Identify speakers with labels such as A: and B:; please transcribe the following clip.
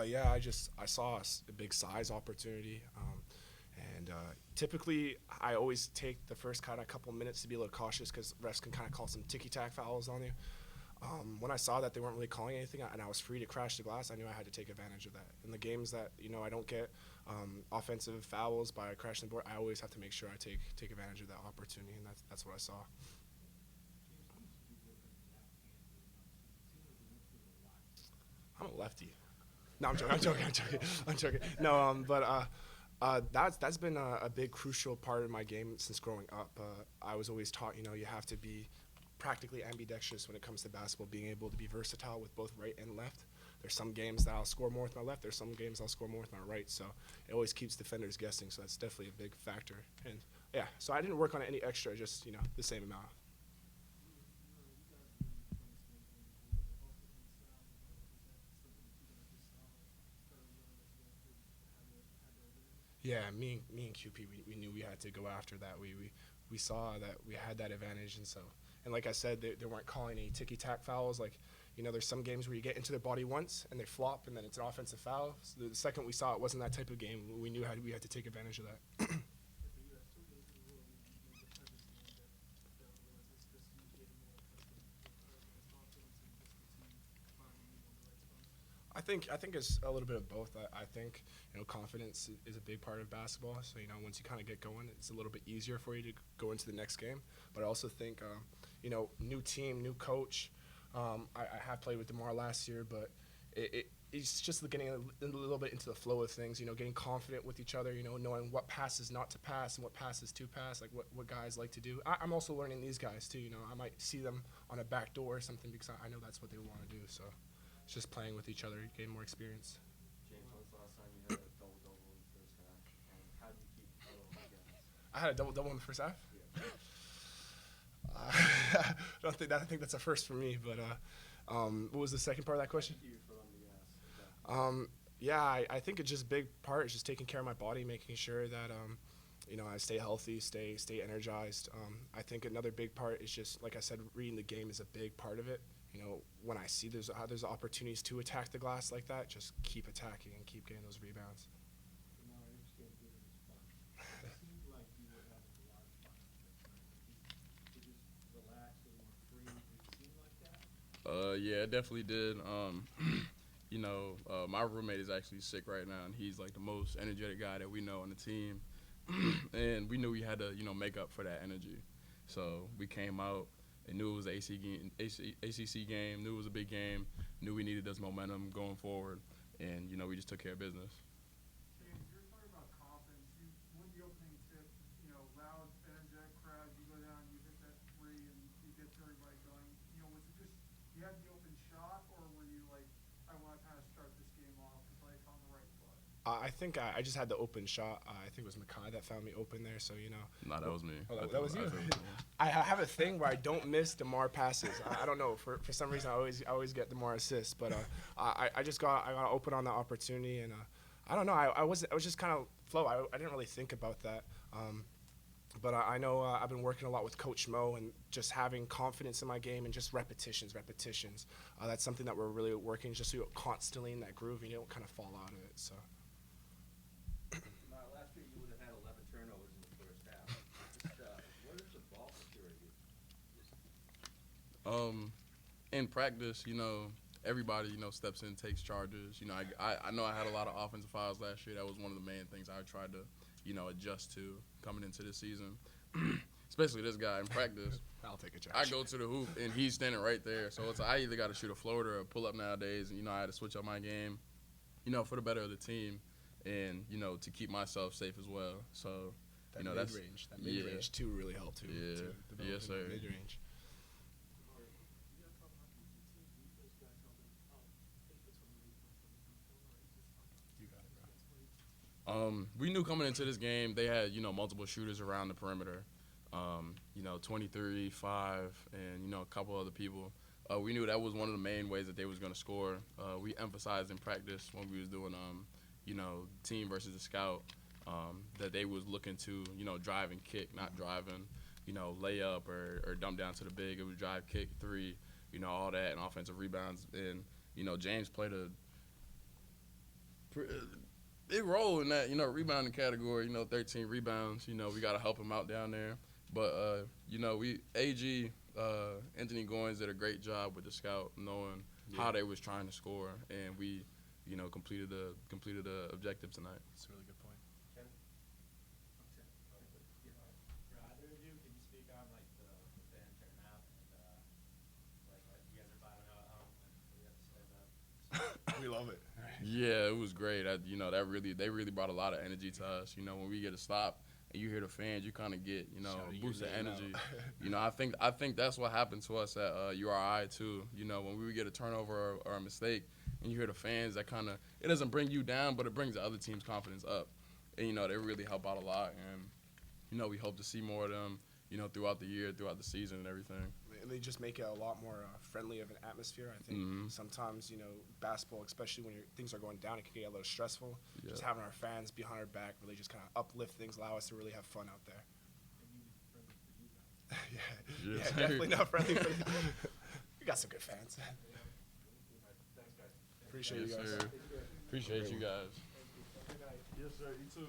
A: Yeah, I saw a big size opportunity, and typically I always take the first kind of couple minutes to be a little cautious because refs can kind of call some ticky tack fouls on you. When I saw that they weren't really calling anything and I was free to crash the glass, I knew I had to take advantage of that. In the games that I don't get offensive fouls by crashing the board, I always have to make sure I take advantage of that opportunity, and that's what I saw. I'm a lefty. No, I'm joking. I'm joking. I'm joking. I'm joking. No, that's been a big crucial part of my game since growing up. I was always taught, you have to be practically ambidextrous when it comes to basketball, being able to be versatile with both right and left. There's some games that I'll score more with my left. There's some games I'll score more with my right. So it always keeps defenders guessing. So that's definitely a big factor. And yeah, so I didn't work on any extra, just the same amount. Yeah, me and QP, we knew we had to go after that. We saw that we had that advantage, and like I said, they weren't calling any ticky tack fouls. Like, there's some games where you get into their body once and they flop, and then it's an offensive foul. So the second we saw it wasn't that type of game, we knew we had to take advantage of that. I think it's a little bit of both. I think confidence is a big part of basketball. So once you kind of get going, it's a little bit easier for you to go into the next game. But I also think new team, new coach. I have played with DeMarr last year, but it's just getting a little bit into the flow of things. Getting confident with each other. Knowing what passes not to pass and what passes to pass. Like what guys like to do. I'm also learning these guys too. I might see them on a back door or something because I know that's what they want to do. So. It's just playing with each other, gain more experience.
B: James, when's the last time you had a double-double in the first half? And how do you keep other guys?
A: I had a double-double in the first half?
B: Yeah.
A: I think that's a first for me, but what was the second part of that question? Yeah, I think it's just big part is just taking care of my body, making sure that I stay healthy, stay energized. I think another big part is just, like I said, reading the game is a big part of it. When I see there's opportunities to attack the glass like that, just keep attacking and keep getting those rebounds.
C: Yeah, it definitely did. My roommate is actually sick right now, and he's like the most energetic guy that we know on the team. And we knew we had to, make up for that energy. So we came out and knew it was an ACC game, knew it was a big game, knew we needed this momentum going forward, and, we just took care of business.
D: James, you're talking about confidence. You win the opening tip, loud, energetic crowd. You go down, you hit that three, and you get everybody going. Was it just you had the open shot, or were you like, I want to kind of start this game off and play on the right foot?
A: I think I just had the open shot. I think it was Makai that found me open there. So
C: No, that was me.
A: Oh, that was you. I have a thing where I don't miss DeMarr passes. I don't know for some reason I always get DeMarr assists, but I got open on that opportunity, and I don't know. I was just kind of flow. I didn't really think about that. But I know I've been working a lot with Coach Mo and just having confidence in my game and just repetitions. That's something that we're really working just so you're constantly in that groove and you don't kind of fall out of it. So.
B: Last year you would have had 11 turnovers in the first half. What is the ball security?
C: In practice, everybody, steps in, takes charges. I know I had a lot of offensive fouls last year. That was one of the main things I tried to, adjust to coming into this season. Especially this guy in practice.
A: I'll take a charge.
C: I go to the hoop, and he's standing right there. So I either got to shoot a floater or pull up nowadays. And, I had to switch up my game, for the better of the team and, to keep myself safe as well. So,
A: that
C: that's
A: mid-range too really helped too.
C: Yeah. Yes, sir.
A: Mid-range.
C: We knew coming into this game they had, multiple shooters around the perimeter, 23, 5, and, a couple other people. We knew that was one of the main ways that they was going to score. We emphasized in practice when we was doing, team versus the scout, that they was looking to, drive and kick, not driving, layup or dump down to the big. It was drive, kick, three, all that, and offensive rebounds. And, James played Big role in that, rebounding category. 13 rebounds. We got to help him out down there. But Anthony Goins did a great job with the scout, knowing how they was trying to score, and we, completed the objective tonight.
A: That's a really good point.
B: Ken?
E: For either of you, can you speak on like the fan turnout and like you guys are vibing out at home and what do you have to say about it?
A: We love it.
C: Yeah, it was great. They really brought a lot of energy to us. When we get a stop and you hear the fans, you kind of get,
A: Shout
C: a boost of
A: your name
C: energy.
A: out.
C: I think that's what happened to us at URI too. When we would get a turnover or a mistake, and you hear the fans, that kind of, it doesn't bring you down, but it brings the other team's confidence up. And they really help out a lot. And we hope to see more of them, throughout the year, throughout the season, and everything.
A: And they just make it a lot more friendly of an atmosphere. I think sometimes, basketball, especially when things are going down, it can get a little stressful.
C: Yeah.
A: Just having our fans behind our back really just kind of uplift things, allow us to really have fun out there.
C: Yes,
A: yeah,
C: sir.
A: definitely not friendly. We got some good fans.
B: Thanks, guys.
A: Appreciate
C: Yes,
A: you guys.
C: sir. Appreciate you guys.
E: Good night.
C: Yes, sir. You too.